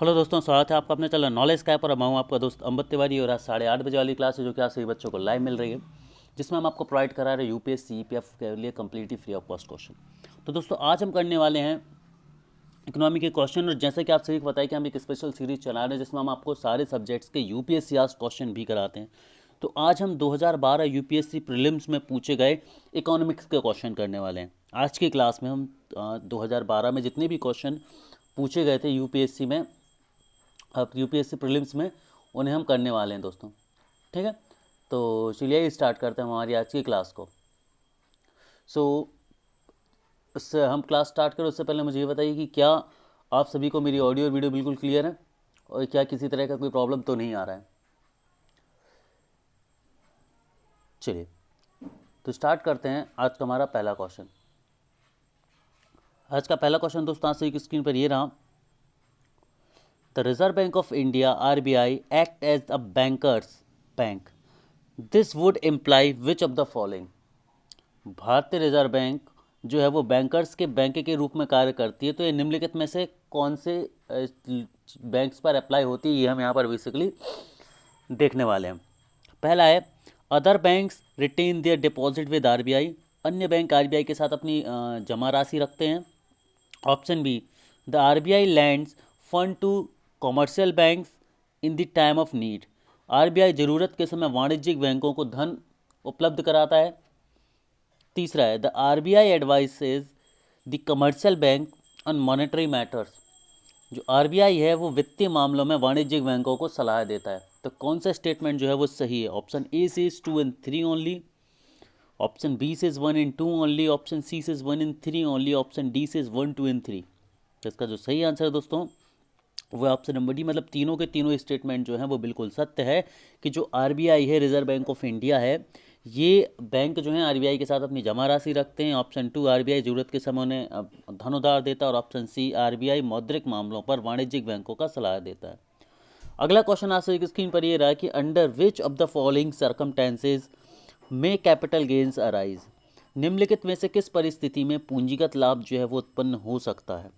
Hello दोस्तों, स्वागत है आपका अपने चैनल नॉलेज स्काई पर। मैं हूं आपका दोस्त अम्बत तिवारी और आज 8:30 बजे वाली क्लास है जो कि आज सभी बच्चों को लाइव मिल रही है, जिसमें हम आपको प्रोवाइड करा रहे हैं यूपीएससी ईपीएफ के लिए completely free of cost question. तो दोस्तों आज हम करने वाले हैं इकोनॉमी के क्वेश्चन। और जैसे कि आप सभी को पता है कि हम एक स्पेशल सीरीज चला रहे हैं जिसमें हम आपको सारे सब्जेक्ट्स के यूपीएससी आज क्वेश्चन भी कराते हैं। तो आज हम 2012 यूपीएससी प्रीलिम्स में पूछे गए इकोनॉमिक्स के क्वेश्चन करने वाले हैं। आज की क्लास में हम 2012 में जितने भी क्वेश्चन पूछे गए थे यूपीएससी में, अब यूपीएससी प्रीलिम्स में, उन्हें हम करने वाले हैं दोस्तों। ठीक है, तो चलिए स्टार्ट करते हैं हमारी आज की क्लास को। सो उससे हम क्लास स्टार्ट करें उससे पहले मुझे ये बताइए कि क्या आप सभी को मेरी ऑडियो और वीडियो बिल्कुल क्लियर है और क्या किसी तरह का कोई प्रॉब्लम तो नहीं आ रहा है। चलिए तो स्टार्ट करते हैं आज का हमारा पहला क्वेश्चन। आज का पहला क्वेश्चन दोस्तों आज से स्क्रीन पर ये रहा। The Reserve Bank of India (RBI) act as a bankers bank. This would imply which of the following? भारतीय रिजर्व बैंक जो है वो बैंकर्स के बैंक के रूप में कार्य करती है। तो ये निम्नलिखित में से कौन से बैंक्स पर अप्लाई होती है, ये हम यहाँ पर बेसिकली देखने वाले हैं। पहला है other banks retain their deposit with RBI. अन्य बैंक आरबीआई के साथ अपनी जमा राशि रखते हैं। Option B the RBI lends fund to commercial banks in the time of need. RBI ज़रूरत के समय वाणिज्यिक बैंकों को धन उपलब्ध कराता है। तीसरा है the RBI advices the commercial bank on monetary matters. जो आरबीआई है वो वित्तीय मामलों में वाणिज्यिक बैंकों को सलाह देता है। तो कौन सा स्टेटमेंट जो है वो सही है? Option A says 2 and 3 only, option B says 1 and 2 only, option C says 1 and 3 only, option D says 1, 2 and 3। तो इसका जो सही आंसर है दोस्तों वो ऑप्शन नंबर डी, मतलब तीनों के तीनों स्टेटमेंट जो हैं वो बिल्कुल सत्य है कि जो आरबीआई है, रिजर्व बैंक ऑफ इंडिया है, ये बैंक जो है आरबीआई के साथ अपनी जमा राशि रखते हैं। ऑप्शन 2 आरबीआई ज़रूरत के समय उन्हें धन उधार देता है और ऑप्शन सी आरबीआई मौद्रिक मामलों पर वाणिज्यिक बैंकों का सलाह देता है। अगला क्वेश्चन आज से स्क्रीन पर ये रहा कि under which of the following circumstances में कैपिटल गेन्स अराइज। निम्नलिखित में से किस परिस्थिति में पूंजीगत लाभ जो है वो उत्पन्न हो सकता है?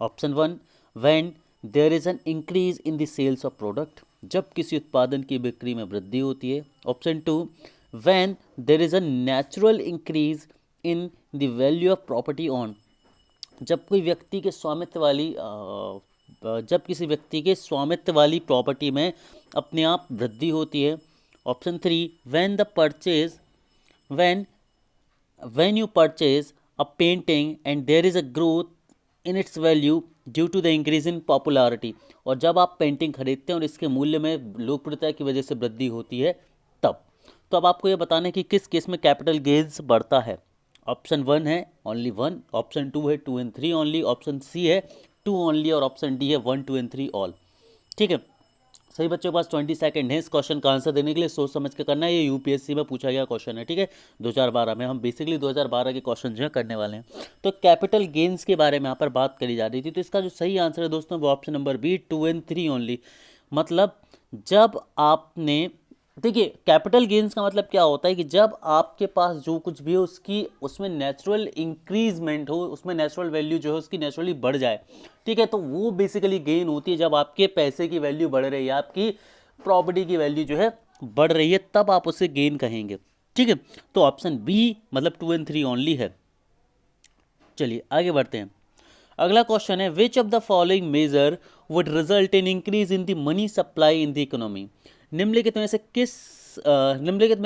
Option 1 when there is an increase in the sales of product. जब किसी उत्पादन की बिक्री में वृद्धि होती है। Option 2 when there is a natural increase in the value of property on. जब कोई व्यक्ति के स्वामित्व वाली जब किसी व्यक्ति के स्वामित्व वाली प्रॉपर्टी में अपने आप वृद्धि होती है। Option 3 when the purchase when you purchase a painting and there is a growth in its value due to the increase in popularity। और जब आप पेंटिंग खरीदते हैं और इसके मूल्य में लोकप्रियता की वजह से वृद्धि होती है तब। तो अब आपको यह बताना है कि किस केस में कैपिटल गेन्स बढ़ता है। ऑप्शन 1 है ओनली 1, ऑप्शन 2 है 2 and 3 ओनली, ऑप्शन सी है 2 ओनली और ऑप्शन डी है 1, 2 and 3 ऑल। ठीक है, सही बच्चों के पास 20 सेकंड है इस क्वेश्चन का आंसर देने के लिए। सोच समझ के करना है, ये यूपीएससी में पूछा गया क्वेश्चन है। ठीक है, 2012 में हम बेसिकली 2012 के क्वेश्चन जो है करने वाले हैं। तो कैपिटल गेन्स के बारे में यहाँ पर बात करी जा रही थी। तो इसका जो सही आंसर है दोस्तों वो option number B 2 and 3 only. मतलब जब आपने, देखिए कैपिटल गेन्स का मतलब क्या होता है कि जब आपके पास जो कुछ भी हो उसकी उसमें नेचुरल इंक्रीजमेंट हो, उसमें नेचुरल वैल्यू जो है उसकी नेचुरली बढ़ जाए। ठीक है, तो वो बेसिकली गेन होती है जब आपके पैसे की वैल्यू बढ़ रही है, आपकी प्रॉपर्टी की वैल्यू जो है बढ़ रही है, तब आप उसे गेन कहेंगे। ठीक है, तो ऑप्शन बी मतलब 2 and 3 ओनली है। चलिए आगे बढ़ते हैं। अगला क्वेश्चन है which of the following measure would result in increase in the money supply in the economy. निम्नलिखित में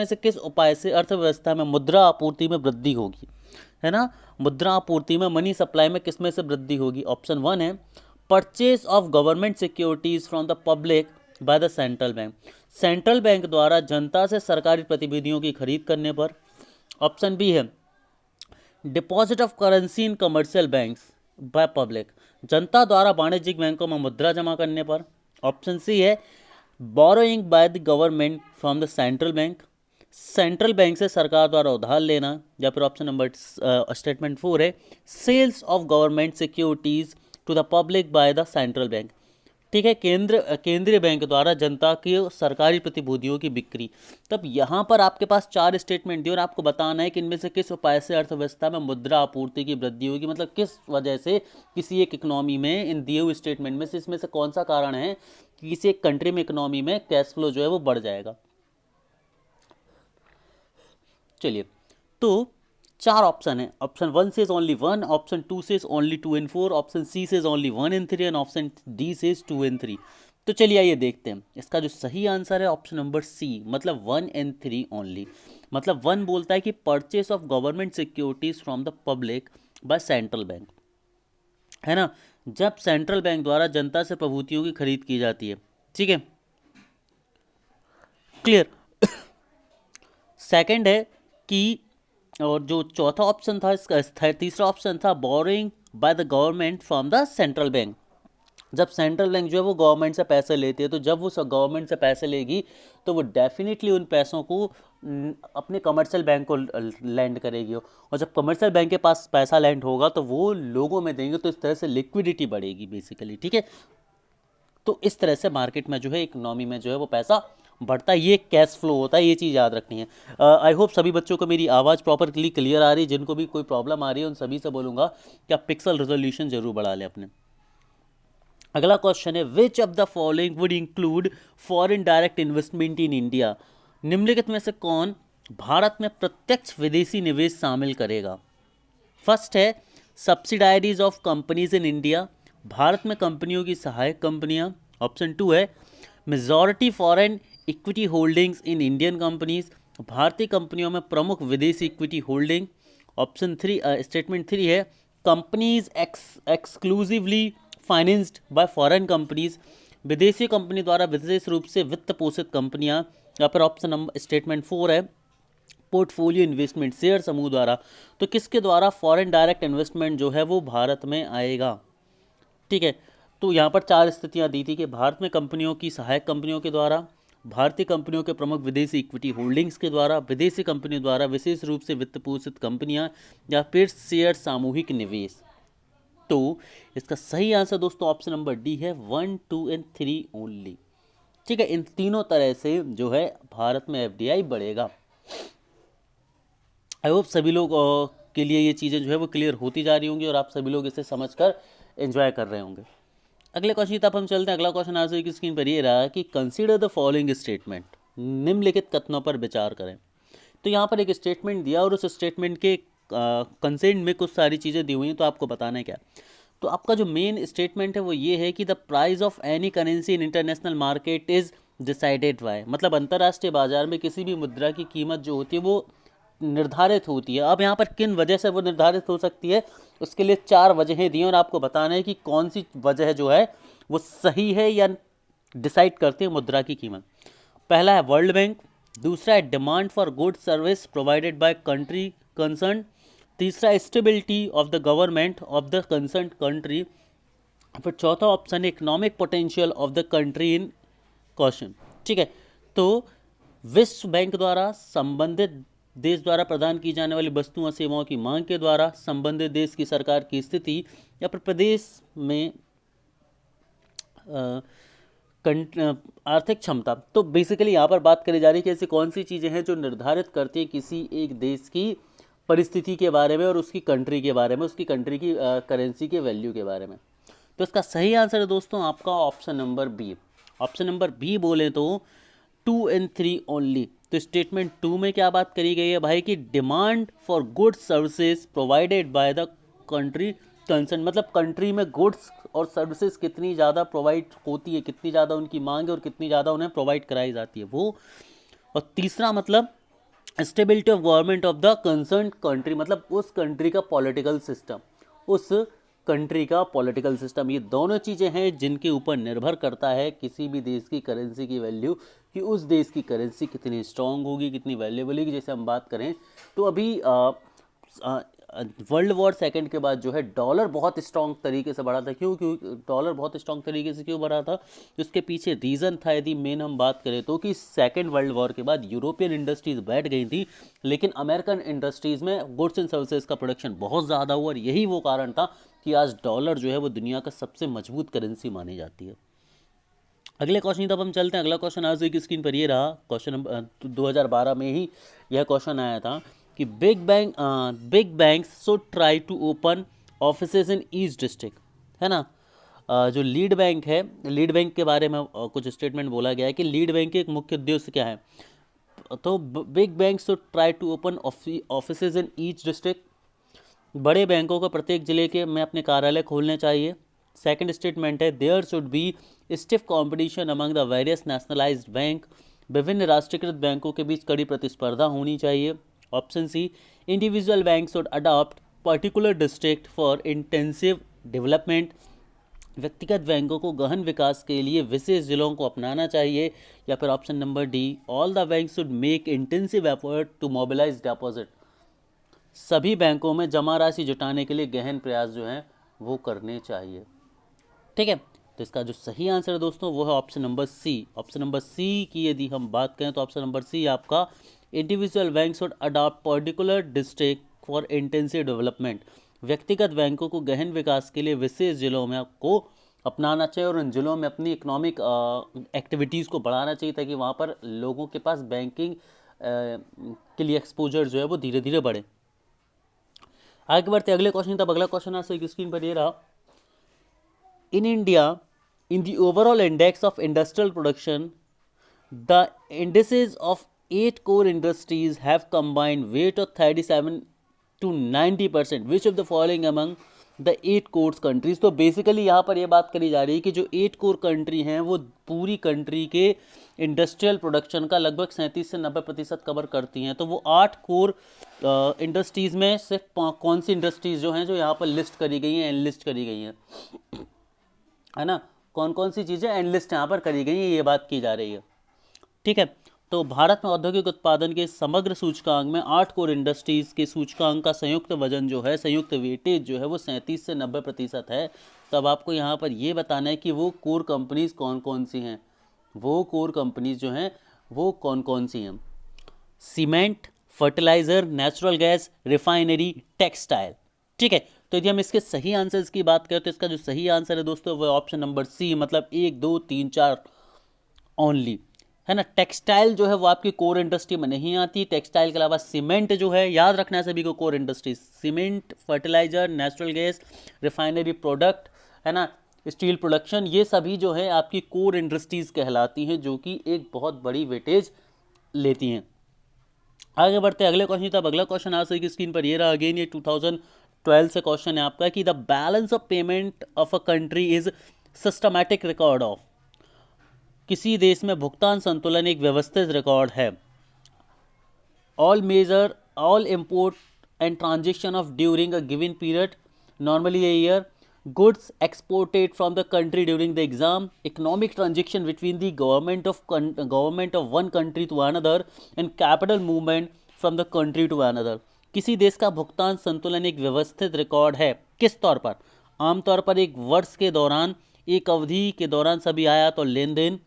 से किस उपाय से अर्थव्यवस्था में मुद्रा आपूर्ति में वृद्धि होगी? है ना, मुद्रा आपूर्ति में, मनी सप्लाई में किस में से वृद्धि होगी? ऑप्शन 1 है purchase of government securities from the public by the central bank. Central bank द्वारा जनता से सरकारी प्रतिनिधियों की खरीद करने पर। ऑप्शन बी है deposit of currency in commercial banks by public. जनता द्वारा वाणिज्यिक बैंकों में मुद्रा जमा करने पर। ऑप्शन सी है borrowing by the government from the central bank. Central bank से सरकार द्वारा उधार लेना। या फिर ऑप्शन नंबर स्टेटमेंट 4 है sales of government securities to the public by the central bank. ठीक है, केंद्रीय बैंक द्वारा जनता की सरकारी प्रतिभूतियों की बिक्री। तब यहाँ पर आपके पास चार स्टेटमेंट दिए और आपको बताना है कि इनमें से किस उपाय से अर्थव्यवस्था में मुद्रा आपूर्ति की वृद्धि होगी, मतलब किस वजह से किसी एक इकोनॉमी में इन दिए हुए स्टेटमेंट में से इसमें से कौन सा कारण है कि किसी एक कंट्री में इकोनॉमी में कैश फ्लो जो है वो बढ़ जाएगा। चलिए, तो चार ऑप्शन है, option 1 says only 1, option 2 says only 2 and 4, option C says only 1 and 3 and option D says 2 and 3। तो चलिए आइए देखते हैं, इसका जो सही आंसर है ऑप्शन नंबर सी, मतलब 1 एंड 3 ओनली। मतलब 1 बोलता है कि purchase of government securities from the public by central bank, है ना, जब सेंट्रल बैंक द्वारा जनता से प्रभूतियों की खरीद की जाती है। ठीक है, क्लियर। सेकंड है कि, और जो चौथा ऑप्शन था इसका, तीसरा ऑप्शन था boring by the government from the central bank, जब सेंट्रल बैंक जो है वो गवर्नमेंट से पैसे लेती है, तो जब वो गवर्नमेंट से पैसे लेगी तो वो डेफिनेटली उन पैसों को अपने कमर्शियल बैंक को लैंड करेगी, और जब कमर्शियल बैंक के पास पैसा लैंड होगा तो वो लोगों में देंगे, तो इस तरह से लिक्विडिटी बढ़ेगी बेसिकली। ठीक है, तो इस तरह से मार्केट में जो है, इकोनॉमी में जो है वो पैसा बढ़ता है, ये कैश फ्लो होता है, ये चीज़ याद रखनी है। आई होप सभी बच्चों को मेरी आवाज़ प्रॉपरली क्लियर आ रही है, जिनको भी कोई प्रॉब्लम आ रही है उन सभी से बोलूँगा कि आप पिक्सल रेजोल्यूशन जरूर बढ़ा लें अपने। अगला क्वेश्चन है, which of the following would include foreign direct investment in India, निम्नलिखित में से कौन भारत में प्रत्यक्ष विदेशी निवेश शामिल करेगा। फर्स्ट है subsidiaries of companies in India, Bharat में कंपनियों की सहायक कंपनियां। ऑप्शन 2 है majority foreign equity holdings in Indian companies, भारतीय कंपनियों में प्रमुख विदेशी इक्विटी होल्डिंग। ऑप्शन 3, स्टेटमेंट 3 है companies exclusively financed by foreign companies, विदेशी कंपनी द्वारा विशेष रूप से वित्त पोषित कंपनियां। या फिर ऑप्शन नंबर स्टेटमेंट 4 है पोर्टफोलियो इन्वेस्टमेंट शेयर समूह द्वारा, तो किसके द्वारा फॉरेन डायरेक्ट इन्वेस्टमेंट जो है वो भारत में आएगा। ठीक है, तो यहाँ पर चार स्थितियाँ दी थी कि भारत में कंपनियों की सहायक कंपनियों के द्वारा, भारतीय कंपनियों के प्रमुख विदेशी इक्विटी होल्डिंग्स के द्वारा, विदेशी कंपनियों द्वारा विशेष रूप से वित्त पोषित कंपनियाँ, या फिर शेयर सामूहिक निवेश। तो इसका सही आंसर दोस्तों ऑप्शन नंबर डी है, 1, 2 एंड 3 ओनली। ठीक है, इन तीनों तरह से जो है भारत में एफडीआई बढ़ेगा। आई होप सभी लोग के लिए ये चीज़ें जो है वो क्लियर होती जा रही होंगी और आप सभी लोग इसे समझकर एंजॉय कर रहे होंगे। अगले क्वेश्चन की तरफ हम चलते हैं। अगला क्वेश्चन आंसर की स्क्रीन पर ये रहा कि कंसीडर द फॉलोइंग स्टेटमेंट, निम्नलिखित कथनों पर विचार करें। तो यहाँ पर एक स्टेटमेंट दिया और उस स्टेटमेंट के कंसेंट में कुछ सारी चीज़ें दी हुई हैं, तो आपको बताना है क्या। तो आपका जो मेन स्टेटमेंट है वो ये है कि the price of any currency in international market is decided by, मतलब अंतर्राष्ट्रीय बाजार में किसी भी मुद्रा की कीमत जो होती है वो निर्धारित होती है। अब यहाँ पर किन वजह से वो निर्धारित हो सकती है, उसके लिए चार वजहें दी हैं और आपको बताना है कि कौन सी वजह जो है वो सही है या डिसाइड करती है मुद्रा की कीमत। पहला है वर्ल्ड बैंक, दूसरा है demand for good service provided by country concern, तीसरा stability of the government of the concern country, फिर चौथा ऑप्शन है economic potential of the country in question. ठीक है, तो विश्व बैंक द्वारा संबंधित देश द्वारा प्रदान की जाने वाली वस्तुओं और सेवाओं की मांग के द्वारा संबंधित देश की सरकार की स्थिति, या फिर प्रदेश में आर्थिक क्षमता। तो बेसिकली यहाँ पर बात करी जा रही है कि ऐसी कौन सी चीज़ें हैं जो निर्धारित करती है किसी एक देश की परिस्थिति के बारे में और उसकी कंट्री के बारे में, उसकी कंट्री की करेंसी के वैल्यू के बारे में। तो इसका सही आंसर है दोस्तों आपका option number B. Option number B बोले तो 2 एंड 3 ओनली। तो स्टेटमेंट 2 में क्या बात करी गई है भाई कि demand for goods services provided by the country concern, मतलब कंट्री में गुड्स और सर्विसेज कितनी ज़्यादा प्रोवाइड होती है, कितनी ज़्यादा उनकी मांग है और कितनी ज़्यादा उन्हें प्रोवाइड कराई जाती है वो। और तीसरा मतलब stability of government of the concern country, मतलब उस कंट्री का पॉलिटिकल सिस्टम, उस कंट्री का पॉलिटिकल सिस्टम। ये दोनों चीज़ें हैं जिनके ऊपर निर्भर करता है किसी भी देश की करेंसी की वैल्यू, कि उस देश की करेंसी कितनी स्ट्रांग होगी, कितनी वैल्यूएबल होगी। जैसे हम बात करें तो अभी वर्ल्ड वॉर सेकंड के बाद जो है डॉलर बहुत स्ट्रांग तरीके से बढ़ा था। क्यों डॉलर बहुत स्ट्रांग तरीके से क्यों बढ़ा था, उसके पीछे रीज़न था, यदि मेन हम बात करें तो, कि सेकंड वर्ल्ड वॉर के बाद यूरोपियन इंडस्ट्रीज़ बैठ गई थी, लेकिन अमेरिकन इंडस्ट्रीज़ में गुड्स एंड सर्विसेज का प्रोडक्शन बहुत ज़्यादा हुआ, और यही वो कारण था कि आज डॉलर जो है वो दुनिया का सबसे मजबूत करेंसी मानी जाती है। अगले क्वेश्चन की तरफ हम चलते हैं। अगला क्वेश्चन आज की स्क्रीन पर ये रहा। क्वेश्चन नंबर 2012 में ही यह क्वेश्चन आया था कि big banks should try to open offices in each district, है ना। जो लीड बैंक है, लीड बैंक के बारे में कुछ स्टेटमेंट बोला गया है कि लीड बैंक के एक मुख्य उद्देश्य क्या है। तो big banks should try to open offices in each district, बड़े बैंकों को प्रत्येक जिले के में अपने कार्यालय खोलने चाहिए। सेकंड स्टेटमेंट है there should be stiff competition among the various nationalised bank, विभिन्न राष्ट्रीयकृत बैंकों के बीच कड़ी प्रतिस्पर्धा होनी चाहिए। Option C individual bank should adopt particular district for intensive development, व्यक्तिगत बैंकों को गहन विकास के लिए विशेष जिलों को अपनाना चाहिए। या फिर option number D all the bank should make intensive effort to mobilise deposit, सभी बैंकों में जमा राशि जुटाने के लिए गहन प्रयास जो हैं वो करने चाहिए। ठीक है, तो इसका जो सही आंसर है दोस्तों वो है option number C. Option number C की यदि हम बात करें तो ऑप्शन नंबर सी आपका individual bank should adopt particular district for intensive development, व्यक्तिगत बैंकों को गहन विकास के लिए विशेष जिलों में को अपनाना चाहिए और उन जिलों में अपनी इकोनॉमिक एक्टिविटीज़ को बढ़ाना चाहिए ताकि वहाँ पर लोगों के पास बैंकिंग के लिए एक्सपोजर जो है वो धीरे धीरे बढ़े। आगे बढ़ते अगले क्वेश्चन तब अगला क्वेश्चन आपसे स्क्रीन पर ये रहा। In India, in the overall index of industrial production, the indices of 8 core industries have combined weight of 37 to 90%. Which of the following among the 8 core countries? तो बेसिकली यहाँ पर ये बात करी जा रही है कि जो 8 कोर कंट्री हैं वो पूरी कंट्री के इंडस्ट्रियल प्रोडक्शन का लगभग 37 से 90% कवर करती हैं। तो वो 8 कोर इंडस्ट्रीज़ में सिर्फ कौन सी इंडस्ट्रीज़ जो हैं जो यहाँ पर लिस्ट करी गई हैं, एनलिस्ट करी गई हैं, है ना, कौन कौन सी चीज़ें एनलिस्ट यहाँ पर करी गई है ये बात की जा रही है। ठीक है, तो भारत में औद्योगिक उत्पादन के समग्र सूचकांक में 8 कोर इंडस्ट्रीज़ के सूचकांक का संयुक्त वजन जो है, संयुक्त वेटेज जो है वो 37 से 90% है। तो अब आपको यहाँ पर ये बताना है कि वो कोर कंपनीज़ कौन कौन सी हैं, वो कोर कंपनीज़ जो हैं वो कौन कौन सी हैं। Cement, fertiliser, natural gas, refinery, textile. ठीक है, तो यदि हम इसके सही आंसर्स की बात करें तो इसका जो सही आंसर है दोस्तों वो ऑप्शन नंबर सी, मतलब 1 2 3 4 ओनली, है ना। टेक्सटाइल जो है वो आपकी कोर इंडस्ट्री में नहीं आती। टेक्सटाइल के अलावा सीमेंट जो है, याद रखना है सभी को, core industry cement, fertiliser, natural gas, refinery product, है ना, स्टील प्रोडक्शन, ये सभी जो है आपकी कोर इंडस्ट्रीज कहलाती हैं जो कि एक बहुत बड़ी वेटेज लेती हैं। आगे बढ़ते हैं अगले क्वेश्चन तब अगला क्वेश्चन आ सके स्क्रीन पर ये रहा। अगेन ये 2012 से क्वेश्चन है आपका कि the balance of payment of a country is systematic record of, किसी देश में भुगतान संतुलन एक व्यवस्थित रिकॉर्ड है। All import and transaction of during a given period, normally a year, goods exported from the country during the exam, economic transaction between the government of one country to another, and capital movement from the country to another। किसी देश का भुगतान संतुलन एक व्यवस्थित record है किस तौर पर? आमतौर पर एक वर्ष के दौरान, एक अवधि के दौरान सभी आयात और लेन देन।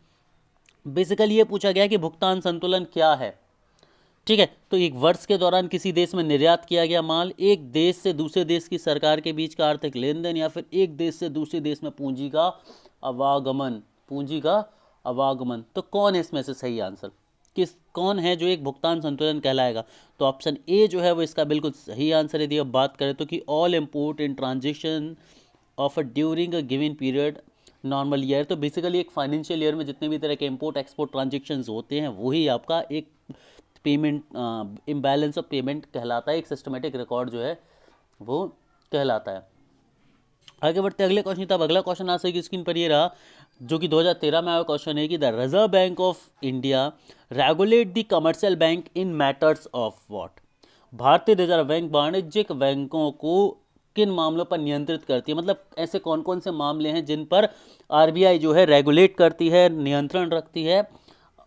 बेसिकली ये पूछा गया कि भुगतान संतुलन क्या है। ठीक है, तो एक वर्ष के दौरान किसी देश में निर्यात किया गया माल, एक देश से दूसरे देश की सरकार के बीच का आर्थिक लेन देन, या फिर एक देश से दूसरे देश में पूंजी का आवागमन, पूंजी का आवागमन। तो कौन है इसमें से सही आंसर, कौन है जो एक भुगतान संतुलन कहलाएगा? तो ऑप्शन ए जो है वो इसका बिल्कुल सही आंसर है। यदि अब बात करें तो कि all import in transaction of a during a given period normal year. तो बेसिकली एक फाइनेंशियल ईयर में जितने भी तरह के इम्पोर्ट एक्सपोर्ट ट्रांजेक्शन होते हैं वही आपका एक पेमेंट इम्बैलेंस ऑफ पेमेंट कहलाता है, एक सिस्टमेटिक रिकॉर्ड जो है वो कहलाता है। आगे बढ़ते अगले क्वेश्चन तब अगला क्वेश्चन आ सके स्क्रीन पर ये रहा जो कि 2013 में आया क्वेश्चन है कि the reserve bank of India regulate the commercial bank in matters of what, भारतीय रिजर्व बैंक वाणिज्यिक बैंकों को किन मामलों पर नियंत्रित करती है, मतलब ऐसे कौन कौन से मामले हैं जिन पर आरबीआई जो है रेगुलेट करती है, नियंत्रण रखती है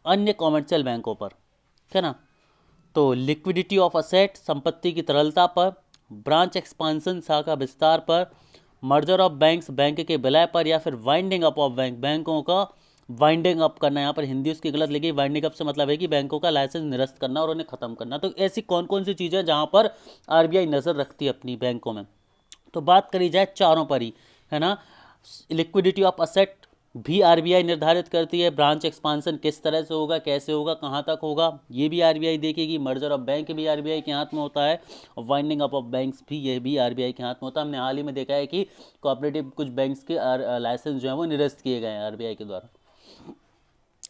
अन्य कमर्शियल बैंकों पर, है ना। तो लिक्विडिटी ऑफ असेट, संपत्ति की तरलता पर, ब्रांच एक्सपांसन, शाखा विस्तार पर, मर्जर ऑफ बैंक्स, बैंक के विलय पर, या फिर वाइंडिंग अप ऑफ बैंक, बैंकों का वाइंडिंग अप करना। यहाँ पर हिंदी उसकी गलत लिखी, वाइंडिंग अप से मतलब है कि बैंकों का लाइसेंस निरस्त करना और उन्हें ख़त्म करना। तो ऐसी कौन कौन सी चीज़ें जहाँ पर आरबीआई नज़र रखती है अपनी बैंकों में? तो बात करी जाए चारों पर ही, है ना। लिक्विडिटी ऑफ असेट भी आरबीआई निर्धारित करती है। ब्रांच एक्सपांसन किस तरह से होगा, कैसे होगा, कहाँ तक होगा, ये भी आरबीआई देखेगी। मर्जर ऑफ बैंक भी आरबीआई के हाथ में होता है, और वाइंडिंग अप ऑफ बैंक्स भी, ये भी आरबीआई के हाथ में होता है। हमने हाल ही में देखा है कि कोऑपरेटिव कुछ बैंक्स के लाइसेंस जो है वो निरस्त किए गए हैं आरबीआई के द्वारा।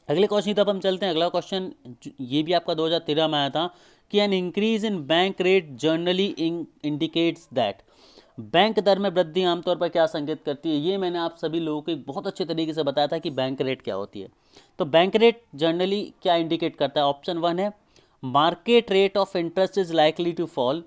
अगले क्वेश्चन की तरफ हम चलते हैं। अगला क्वेश्चन ये भी आपका 2013 में आया था कि an increase in bank rate generally indicates that, bank दर में वृद्धि आमतौर पर क्या संकेत करती है। ये मैंने आप सभी लोगों को एक बहुत अच्छे तरीके से बताया था कि बैंक रेट क्या होती है। तो बैंक रेट जनरली क्या इंडिकेट करता है। ऑप्शन 1 है market rate of interest is likely to fall,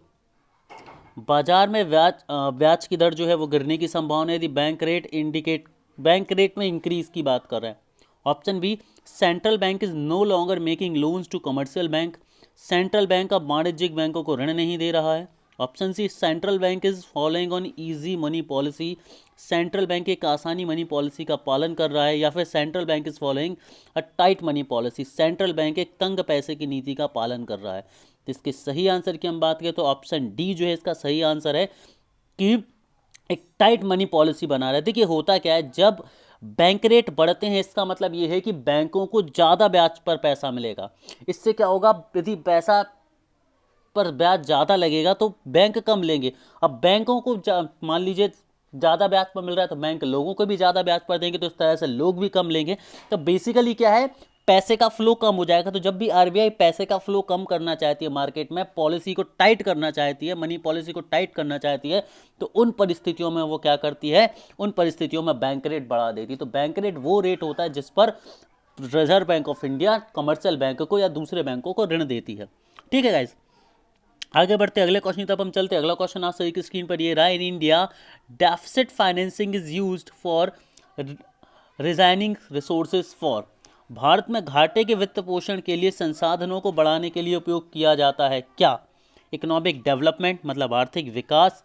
बाजार में ब्याज की दर जो है वो गिरने की संभावना है यदि बैंक रेट में इंक्रीज की बात कर रहे हैं। Option B, central bank is no longer making loans to commercial bank, central bank अब वाणिज्यिक बैंकों को ऋण नहीं दे रहा है। Option C, central bank is following on easy money policy, central bank एक आसानी मनी पॉलिसी का पालन कर रहा है। या फिर central bank is following a tight money policy, central bank एक तंग पैसे की नीति का पालन कर रहा है। तो इसके सही आंसर की हम बात करें तो ऑप्शन डी जो है इसका सही आंसर है कि एक टाइट मनी पॉलिसी बना रहे। देखिए होता क्या है, जब बैंक रेट बढ़ते हैं इसका मतलब ये है कि बैंकों को ज़्यादा ब्याज पर पैसा मिलेगा। इससे क्या होगा, यदि पैसा पर ब्याज ज़्यादा लगेगा तो बैंक कम लेंगे। अब बैंकों को मान लीजिए ज़्यादा ब्याज पर मिल रहा है तो बैंक लोगों को भी ज़्यादा ब्याज पर देंगे, तो इस तरह से लोग भी कम लेंगे। तो बेसिकली क्या है, पैसे का फ्लो कम हो जाएगा। तो जब भी आरबीआई पैसे का फ्लो कम करना चाहती है मार्केट में, पॉलिसी को टाइट करना चाहती है, मनी पॉलिसी को टाइट करना चाहती है, तो उन परिस्थितियों में वो क्या करती है, उन परिस्थितियों में बैंक रेट बढ़ा देती है। तो बैंक रेट वो रेट होता है जिस पर reserve bank of India commercial bank को या दूसरे बैंकों को ऋण देती है। ठीक है गाइस, आगे बढ़ते अगले क्वेश्चन की तरफ हम चलते हैं। अगला क्वेश्चन आप सभी की स्क्रीन पर ये रहा, in India deficit financing is used for resigning resources for, Bharat में घाटे के वित्त पोषण के लिए संसाधनों को बढ़ाने के लिए उपयोग किया जाता है क्या। इकोनॉमिक डेवलपमेंट मतलब आर्थिक विकास,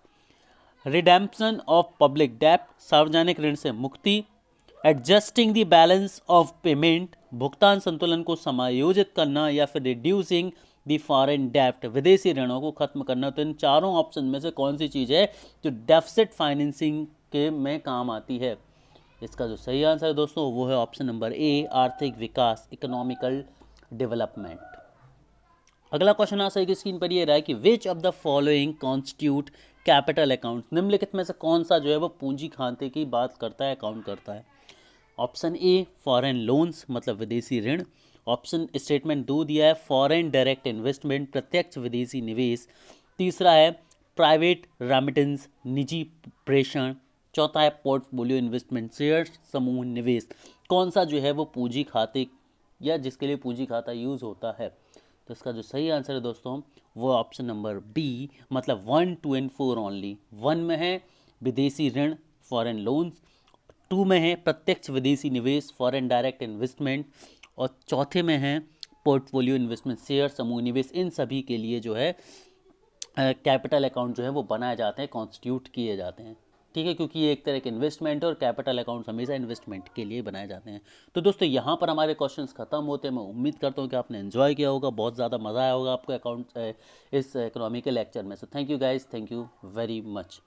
रिडेम्पशन ऑफ पब्लिक डेब्ट सार्वजनिक ऋण से मुक्ति, adjusting the balance of payment भुगतान संतुलन को समायोजित करना, या फिर रिड्यूसिंग द फॉरेन डेब्ट विदेशी ऋणों को खत्म करना। तो इन चारों ऑप्शन में से कौन सी चीज़ है जो डेफिसिट फाइनेंसिंग के में काम आती है। इसका जो सही आंसर है दोस्तों वो है ऑप्शन नंबर ए, आर्थिक विकास, इकोनॉमिकल डेवलपमेंट। अगला क्वेश्चन आ सही स्क्रीन पर ये रहा है कि विच of the following constitute capital account, निम्नलिखित में से कौन सा जो है वो पूंजी खाते की बात करता है, अकाउंट करता है। ऑप्शन ए फॉरेन लोन्स मतलब विदेशी ऋण, ऑप्शन स्टेटमेंट 2 दिया है फॉरेन डायरेक्ट इन्वेस्टमेंट प्रत्यक्ष विदेशी निवेश, तीसरा है प्राइवेट रेमिटेंस निजी प्रेषण, चौथा है पोर्टफोलियो इन्वेस्टमेंट शेयर समूह निवेश। कौन सा जो है वो पूंजी खाते या जिसके लिए पूंजी खाता यूज होता है। तो इसका जो सही आंसर है दोस्तों वो ऑप्शन नंबर बी मतलब 1, 2 एंड 4 ओनली। 1 में है विदेशी ऋण फॉरेन लोन्स, 2 में है प्रत्यक्ष विदेशी निवेश फॉरेन डायरेक्ट इन्वेस्टमेंट, और चौथे में है पोर्टफोलियो इन्वेस्टमेंट शेयर समूह निवेश। इन सभी के लिए जो है कैपिटल अकाउंट जो है वो बनाए जाते हैं, कॉन्स्टिट्यूट किए जाते हैं। ठीक है, क्योंकि ये एक तरह के इन्वेस्टमेंट है और कैपिटल अकाउंट हमेशा इन्वेस्टमेंट के लिए बनाए जाते हैं। तो दोस्तों यहाँ पर हमारे क्वेश्चंस खत्म होते हैं। मैं उम्मीद करता हूँ कि आपने एंजॉय किया होगा, बहुत ज़्यादा मज़ा आया होगा आपको अकाउंट इस इकोनॉमी के लेक्चर में। So thank you guys, thank you very much.